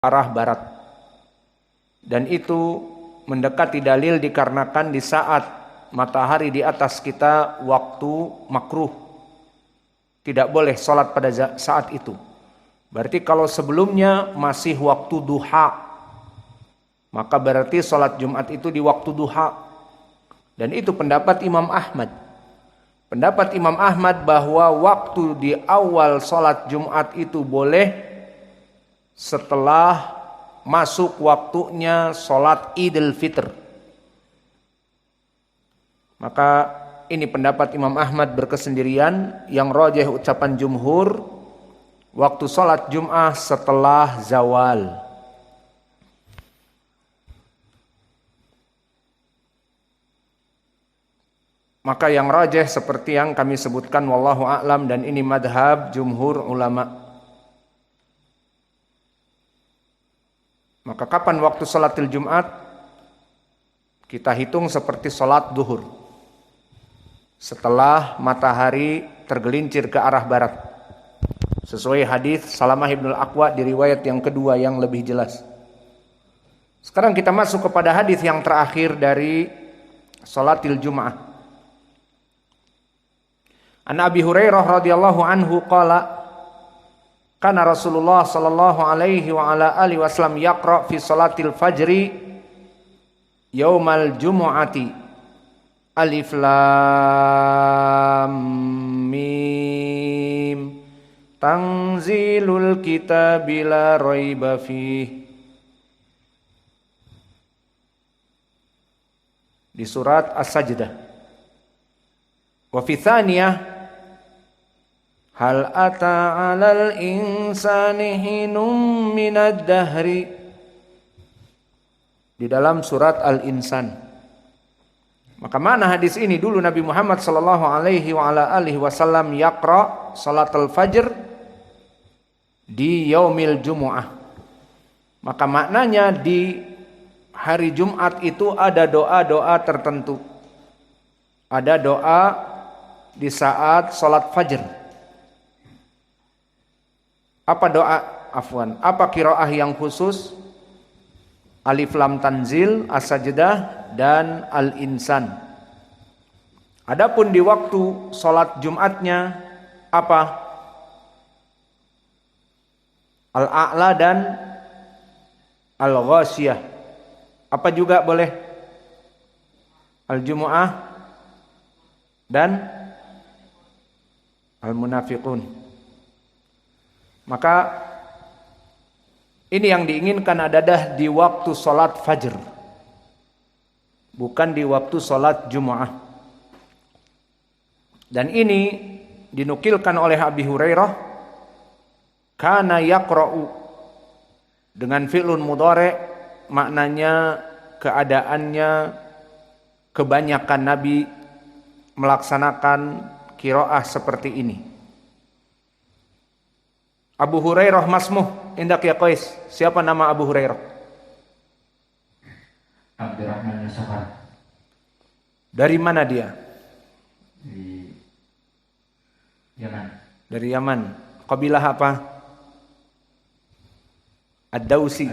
arah barat. Dan itu mendekati dalil dikarenakan di saat matahari di atas kita waktu makruh. Tidak boleh sholat pada saat itu. Berarti kalau sebelumnya masih waktu duha, maka berarti sholat Jumat itu di waktu duha. Dan itu pendapat Imam Ahmad. Pendapat Imam Ahmad bahwa waktu di awal sholat Jumat itu boleh setelah masuk waktunya sholat Idul Fitr. Maka ini pendapat Imam Ahmad berkesendirian. Yang rajih ucapan jumhur, waktu sholat Jum'ah setelah zawal. Maka yang rajih seperti yang kami sebutkan, wallahu a'lam, dan ini madhab jumhur ulama. Maka kapan waktu sholatil Jumat? Kita hitung seperti sholat duhur, setelah matahari tergelincir ke arah barat, sesuai hadis Salamah ibnul Aqwa di riwayat yang kedua yang lebih jelas. Sekarang kita masuk kepada hadis yang terakhir dari sholatil Jum'ah. An Abi Hurairah radhiyallahu anhu qala kana Rasulullah sallallahu alaihi wa ala alihi wasallam yaqra fi salatil fajri yaumal jumu'ati alif lam mim tanzilul kitabi la raiba fih. Di surat As-Sajdah. Wa fi thaniyah hal ata 'alal insani hinum minad dahri, di dalam surat Al-Insan. Maka mana hadis ini? Dulu Nabi Muhammad sallallahu alaihi wa ala alihi wasallam yaqra salatul fajr di yaumil jumu'ah. Maka maknanya di hari Jumat itu ada doa-doa tertentu. Ada doa di saat salat fajr. Apa doa? Afwan. Apa qiraah yang khusus? Alif Lam Tanzil, As-Sajdah, dan Al-Insan. Adapun di waktu sholat Jumatnya apa? Al-A'la dan Al-Ghasyiyah. Apa juga boleh? Al-Jumu'ah dan Al-Munafiqun. Maka ini yang diinginkan adalah di waktu sholat fajr, bukan di waktu sholat Jumu'ah. Dan ini dinukilkan oleh Abi Hurairah, kana yaqra'u, dengan fi'lun mudhari', maknanya keadaannya kebanyakan Nabi melaksanakan qiraah seperti ini. Abu Hurairah masmuh indak ya Qais. Siapa nama Abu Hurairah? Abdurrahman bin Sakhar. Dari mana dia? Di Yaman. Dari Yaman. Kabilah apa? Ad-Dausi.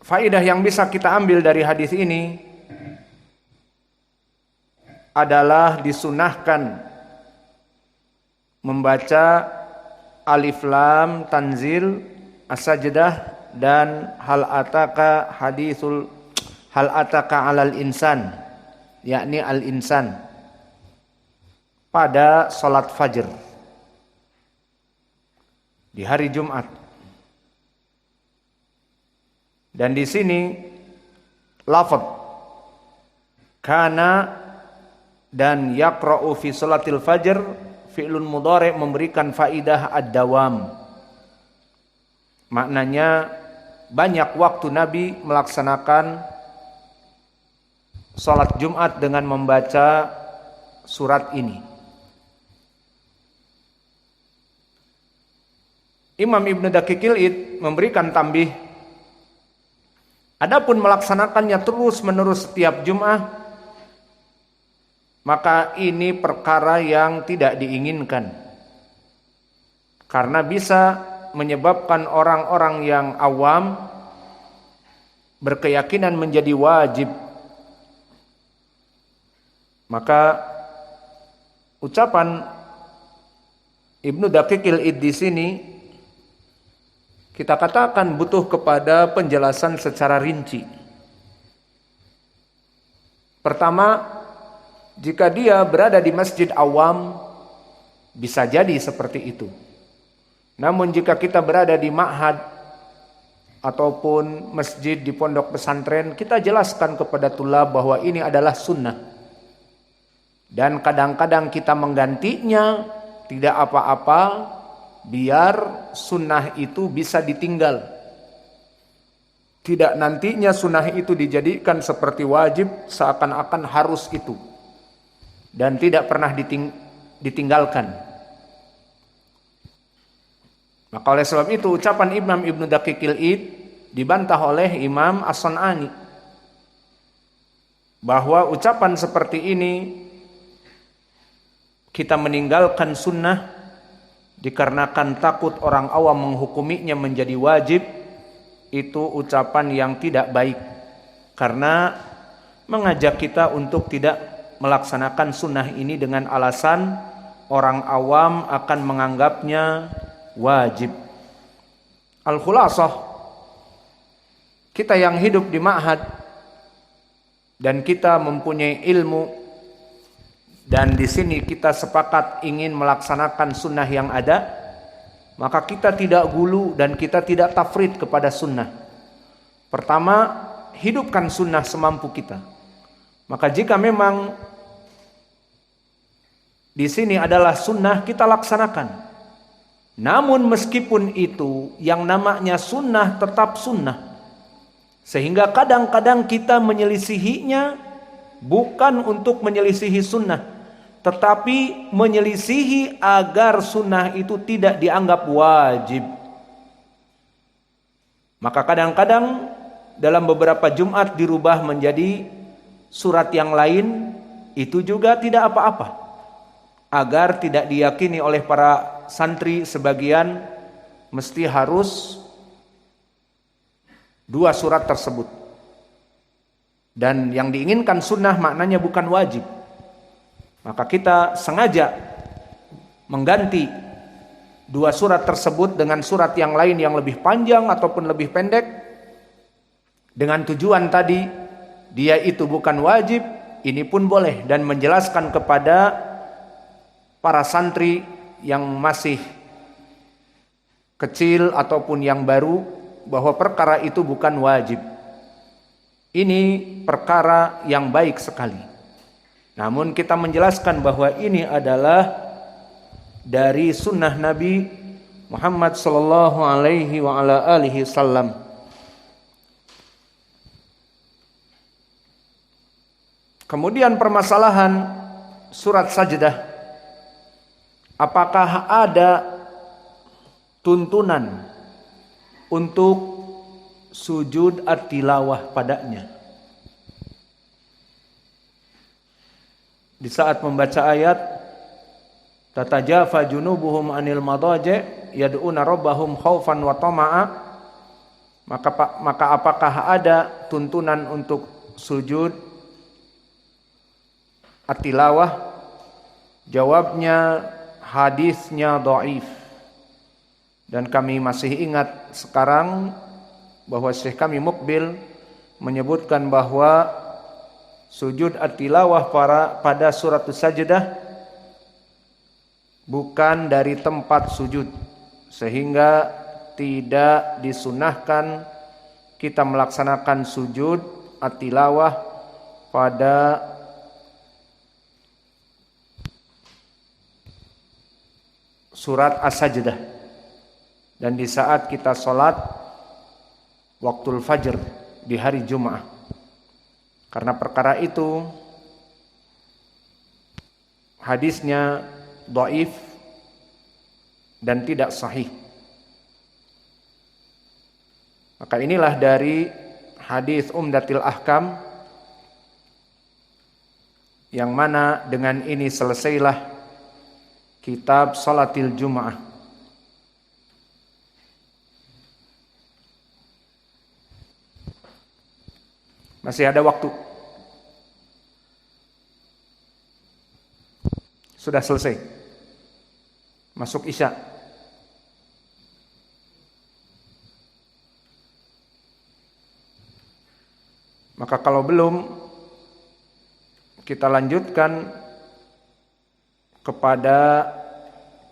Faedah yang bisa kita ambil dari hadis ini adalah disunahkan membaca Alif Lam Tanzil, As-Sajdah, dan hal ataka 'alal insan, yakni Al-Insan, pada salat fajr di hari Jumat. Dan di sini lafaz kana dan yaqra'u fi salatil fajr fi'lun mudhari' memberikan faidah ad-dawam. Maknanya banyak waktu Nabi melaksanakan salat Jumat dengan membaca surat ini. Imam Ibnu Daqiqil Id memberikan tambih, adapun melaksanakannya terus-menerus setiap Jumat, maka ini perkara yang tidak diinginkan. karena bisa menyebabkan orang-orang yang awam berkeyakinan menjadi wajib. Maka ucapan Ibnu Daqiqil Id di sini kita katakan butuh kepada penjelasan secara rinci. Pertama, jika dia berada di masjid awam, bisa jadi seperti itu. Namun jika kita berada di ma'had ataupun masjid di pondok pesantren, kita jelaskan kepada tulab bahwa ini adalah sunnah. Dan kadang-kadang kita menggantinya, tidak apa-apa, biar sunnah itu bisa ditinggal. Tidak nantinya sunnah itu dijadikan seperti wajib, seakan-akan harus itu. Dan tidak pernah ditinggalkan. Maka oleh sebab itu ucapan Imam Ibnu Daqiqil Id dibantah oleh Imam As-San'ani bahwa ucapan seperti ini kita meninggalkan sunnah dikarenakan takut orang awam menghukuminya menjadi wajib, itu ucapan yang tidak baik karena mengajak kita untuk tidak melaksanakan sunnah ini dengan alasan orang awam akan menganggapnya wajib. Al-khulasah, kita yang hidup di ma'had dan kita mempunyai ilmu dan di sini kita sepakat ingin melaksanakan sunnah yang ada, maka kita tidak gulu dan kita tidak tafrid kepada sunnah. Pertama, hidupkan sunnah semampu kita. Maka jika memang di sini adalah sunnah, kita laksanakan. Namun meskipun itu yang namanya sunnah tetap sunnah. Sehingga kadang-kadang kita menyelisihinya bukan untuk menyelisihi sunnah, tetapi menyelisihi agar sunnah itu tidak dianggap wajib. Maka kadang-kadang dalam beberapa Jumat dirubah menjadi surat yang lain, itu juga tidak apa-apa. Agar tidak diyakini oleh para santri sebagian mesti harus 2 surat tersebut. Dan yang diinginkan sunnah maknanya bukan wajib. Maka kita sengaja mengganti 2 surat tersebut dengan surat yang lain yang lebih panjang ataupun lebih pendek, dengan tujuan tadi dia itu bukan wajib, ini pun boleh, dan menjelaskan kepada para santri yang masih kecil ataupun yang baru bahwa perkara itu bukan wajib. Ini perkara yang baik sekali. Namun kita menjelaskan bahwa ini adalah dari sunnah Nabi Muhammad sallallahu alaihi wa ala alihi wasallam. Kemudian permasalahan surat sajdah. Apakah ada tuntunan untuk sujud at-tilawah padanya? Di saat membaca ayat tatajafa junubuhum anil madaji yad'una rabbahum khaufan wa tama'a, maka apakah ada tuntunan untuk sujud at-tilawah? Jawabnya, hadisnya dhaif. Dan kami masih ingat sekarang bahwa Syekh kami Mukbil menyebutkan bahwa sujud at-tilawah pada surat Sajdah bukan dari tempat sujud, sehingga tidak disunahkan kita melaksanakan sujud at-tilawah pada surat As-Sajdah dan di saat kita sholat waktul fajr di hari Jumat. Karena perkara itu hadisnya dhaif dan tidak sahih. Maka inilah dari hadis Umdatil Ahkam, yang mana dengan ini selesailah kitab Salatil Jum'ah. Masih ada waktu. Sudah selesai. Masuk Isya. Maka kalau belum, kita lanjutkan kepada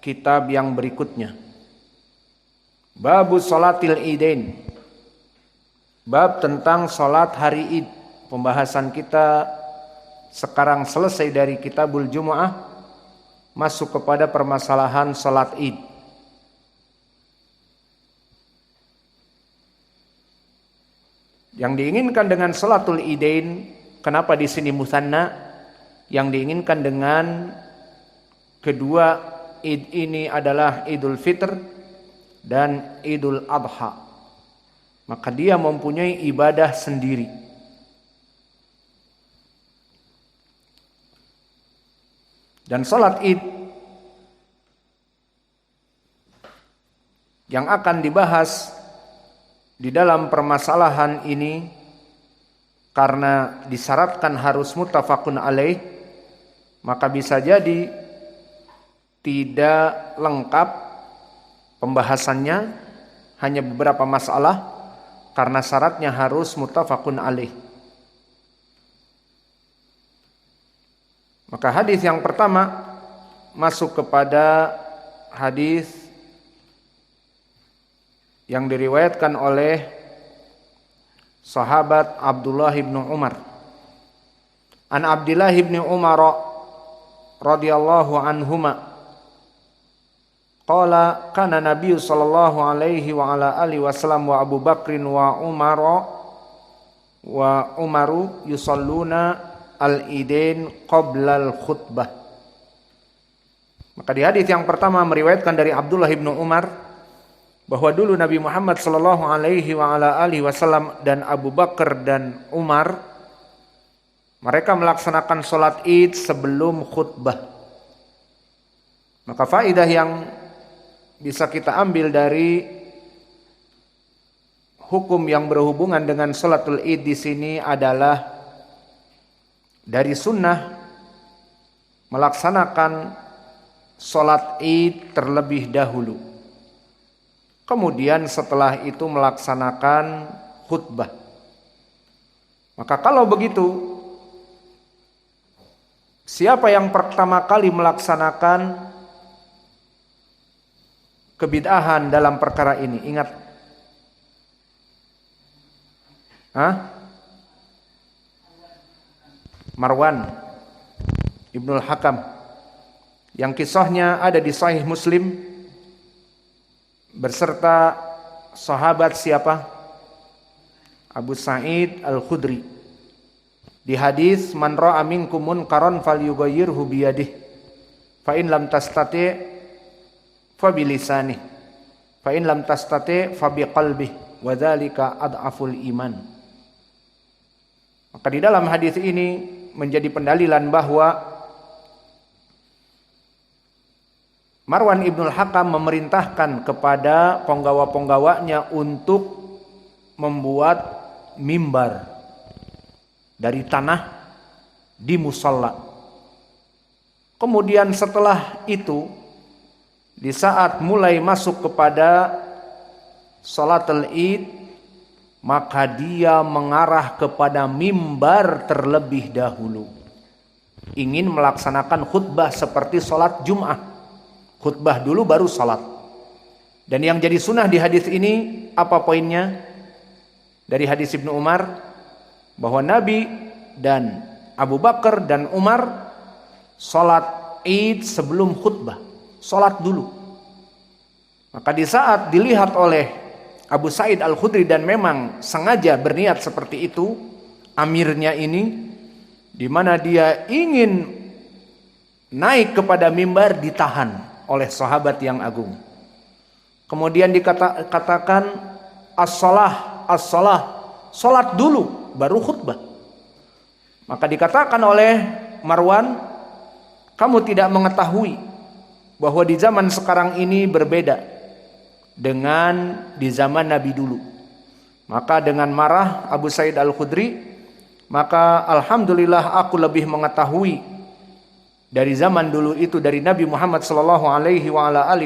kitab yang berikutnya. Babus Salatil Idain. Bab tentang salat hari Id. Pembahasan kita sekarang selesai dari Kitabul Jumu'ah, masuk kepada permasalahan salat Id. Yang diinginkan dengan salatul Idain, kenapa di sini musanna? Yang diinginkan dengan kedua Id ini adalah Idul Fitr dan Idul Adha. Maka dia mempunyai ibadah sendiri. Dan salat Id yang akan dibahas di dalam permasalahan ini, karena disyaratkan harus muttafaqun alaih, maka bisa jadi tidak lengkap pembahasannya, hanya beberapa masalah, karena syaratnya harus muttafaqun alaih. Maka hadis yang pertama masuk kepada hadis yang diriwayatkan oleh sahabat Abdullah bin Umar. An Abdullah bin Umar radhiyallahu anhuma qala kana Nabi sallallahu alaihi wa ala alihi wasallam wa Abu Bakrin wa Umaru yusalluna al-idain qabla al-khutbah. Maka di hadis yang pertama meriwayatkan dari Abdullah bin Umar bahwa dulu Nabi Muhammad sallallahu alaihi wa ala alihi wasallam dan Abu Bakar dan Umar, mereka melaksanakan salat Id sebelum khutbah. Maka faedah yang bisa kita ambil dari hukum yang berhubungan dengan salatul Id di sini adalah dari sunnah melaksanakan salat Id terlebih dahulu. Kemudian setelah itu melaksanakan khutbah. Maka kalau begitu, siapa yang pertama kali melaksanakan kebid'ahan dalam perkara ini? Ingat. Marwan Ibnul Hakam, yang kisahnya ada di Sahih Muslim berserta sahabat siapa? Abu Sa'id Al-Khudri. Di hadis man ra'a minkum munkaran falyughayyirhu biyadihi fa in lam tastati' fa bilisanihi fa in lam tastati' fa biqalbihi wa dzalika adhaful iman. Maka di dalam hadis ini menjadi pendalilan bahwa Marwan Ibnul Hakam memerintahkan kepada penggawa-penggawanya untuk membuat mimbar dari tanah di musalla. Kemudian setelah itu, di saat mulai masuk kepada salatul Id, maka dia mengarah kepada mimbar terlebih dahulu. Ingin melaksanakan khutbah seperti salat Jum'ah. Khutbah dulu baru salat. Dan yang jadi sunnah di hadis ini, apa poinnya? Dari hadis Ibnu Umar, bahwa Nabi dan Abu Bakar dan Umar salat Id sebelum khutbah. Salat dulu. Maka di saat dilihat oleh Abu Sa'id Al-Khudri dan memang sengaja berniat seperti itu, amirnya ini, di mana dia ingin naik kepada mimbar, ditahan oleh sahabat yang agung. Kemudian dikatakan as-salah, salat dulu baru khutbah. Maka dikatakan oleh Marwan, kamu tidak mengetahui bahwa di zaman sekarang ini berbeda dengan di zaman Nabi dulu. Maka dengan marah Abu Sa'id Al-Khudri Maka alhamdulillah aku lebih mengetahui dari zaman dulu itu dari Nabi Muhammad sallallahu alaihi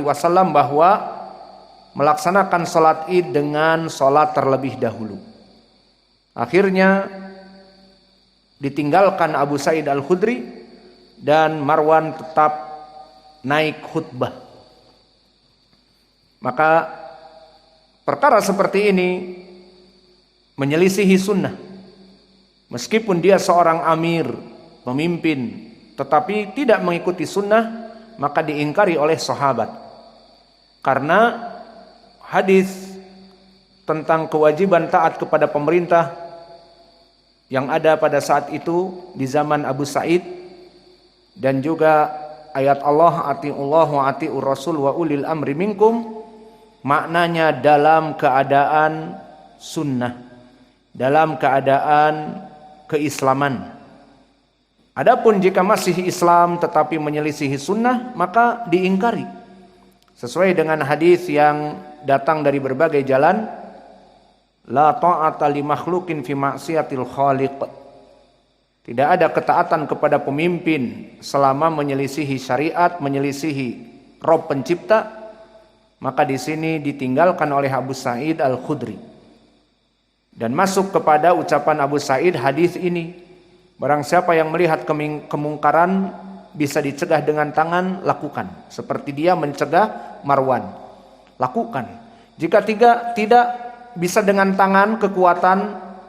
wasallam bahwa melaksanakan salat Id dengan salat terlebih dahulu. Akhirnya ditinggalkan Abu Sa'id Al-Khudri dan Marwan tetap naik khutbah. Maka perkara seperti ini menyelisihi sunnah. Meskipun dia seorang amir, pemimpin, tetapi tidak mengikuti sunnah, maka diingkari oleh sahabat. Karena hadis tentang kewajiban taat kepada pemerintah yang ada pada saat itu di zaman Abu Sa'id, dan juga ayat Allah atiullah wa atiur rasul wa ulil amri minkum, maknanya dalam keadaan sunnah, dalam keadaan keislaman. Adapun jika masih Islam tetapi menyelisihi sunnah, maka diingkari. Sesuai dengan hadis yang datang dari berbagai jalan, la ta'ata li makhluqin fi ma'siyatil khaliq. Tidak ada ketaatan kepada pemimpin selama menyelisihi syariat, menyelisihi Rabb pencipta. Maka di sini ditinggalkan oleh Abu Sa'id Al-Khudri. Dan masuk kepada ucapan Abu Sa'id hadis ini, barang siapa yang melihat kemungkaran bisa dicegah dengan tangan, lakukan. Seperti dia mencegah Marwan, lakukan. Jika tidak bisa dengan tangan, kekuatan,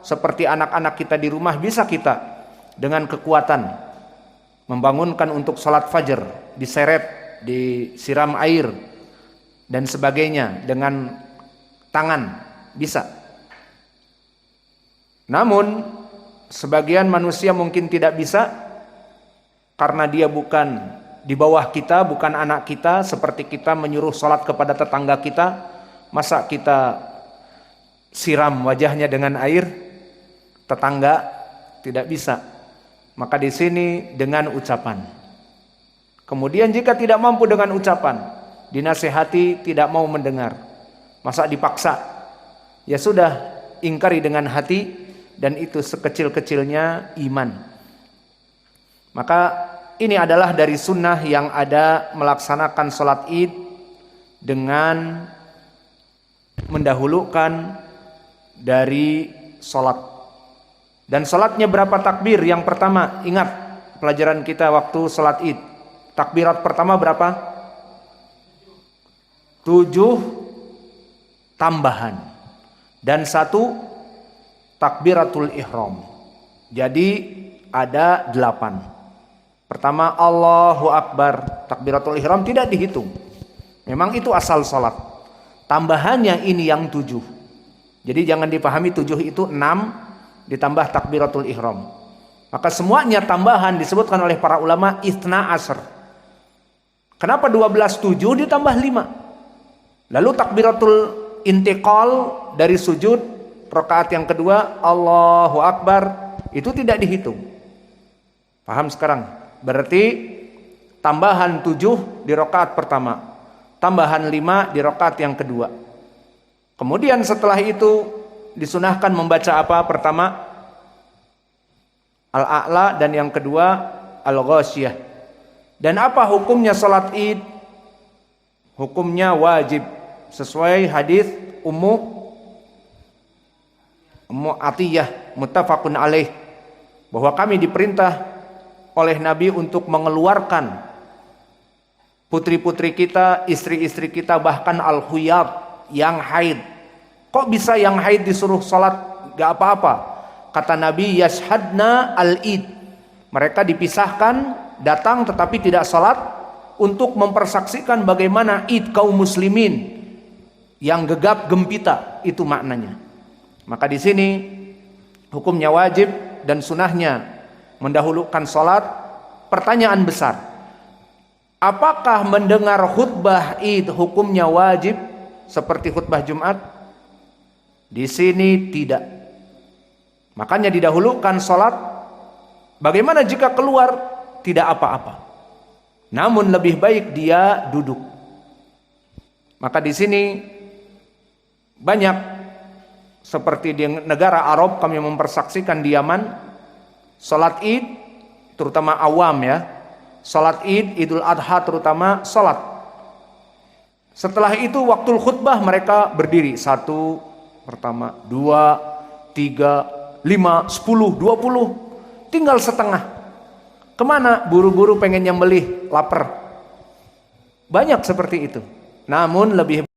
seperti anak-anak kita di rumah, bisa kita dengan kekuatan membangunkan untuk salat fajar, diseret, disiram air dan sebagainya dengan tangan, bisa. Namun sebagian manusia mungkin tidak bisa karena dia bukan di bawah kita, bukan anak kita. Seperti kita menyuruh salat kepada tetangga kita, masa kita siram wajahnya dengan air? Tetangga tidak bisa. Maka di sini dengan ucapan. Kemudian jika tidak mampu dengan ucapan, dinasihati tidak mau mendengar, masa dipaksa? Ya sudah, ingkari dengan hati. Dan itu sekecil-kecilnya iman. Maka ini adalah dari sunnah yang ada melaksanakan sholat id dengan mendahulukan dari sholat. Dan sholatnya berapa takbir? Yang pertama, ingat pelajaran kita waktu sholat id. Takbirat pertama berapa? 7 tambahan. Dan 1 takbiratul ihram. Jadi ada 8. Pertama Allahu Akbar, takbiratul ihram tidak dihitung. Memang itu asal salat. Tambahannya ini yang 7. Jadi jangan dipahami 7 itu 6 ditambah takbiratul ihram. Maka semuanya tambahan disebutkan oleh para ulama itsna asr. Kenapa 12 7 ditambah 5? Lalu takbiratul intiqal dari sujud rakaat yang kedua Allahu Akbar itu tidak dihitung. Paham sekarang? Berarti tambahan 7 di rakaat pertama, tambahan 5 di rakaat yang kedua. Kemudian setelah itu disunahkan membaca apa? Pertama Al-A'la dan yang kedua Al-Ghasyiyah. Dan apa hukumnya salat Id? Hukumnya wajib sesuai hadis Ummu Atiyah muttafaqun alaih, bahwa kami diperintah oleh Nabi untuk mengeluarkan putri-putri kita, istri-istri kita, bahkan al-huyad yang haid. Kok bisa yang haid disuruh salat? Gak apa-apa. Kata Nabi, yashhadna al-id. Mereka dipisahkan, datang tetapi tidak salat untuk mempersaksikan bagaimana id kaum muslimin yang gegap gempita, itu maknanya. Maka di sini hukumnya wajib dan sunahnya mendahulukan salat. Pertanyaan besar, apakah mendengar khutbah Id hukumnya wajib seperti khutbah Jumat? Di sini tidak. Makanya didahulukan salat. Bagaimana jika keluar? Tidak apa-apa. Namun lebih baik dia duduk. Maka di sini banyak seperti di negara Arab, kami mempersaksikan di Yaman, Salat Id, terutama awam ya. Salat Id, Idul Adha terutama salat. Setelah itu waktu khutbah mereka berdiri. 1 pertama, 2, 3, 5, 10, 20. Tinggal setengah. Kemana? Buru-buru pengen nyembelih, lapar. Banyak seperti itu. Namun lebih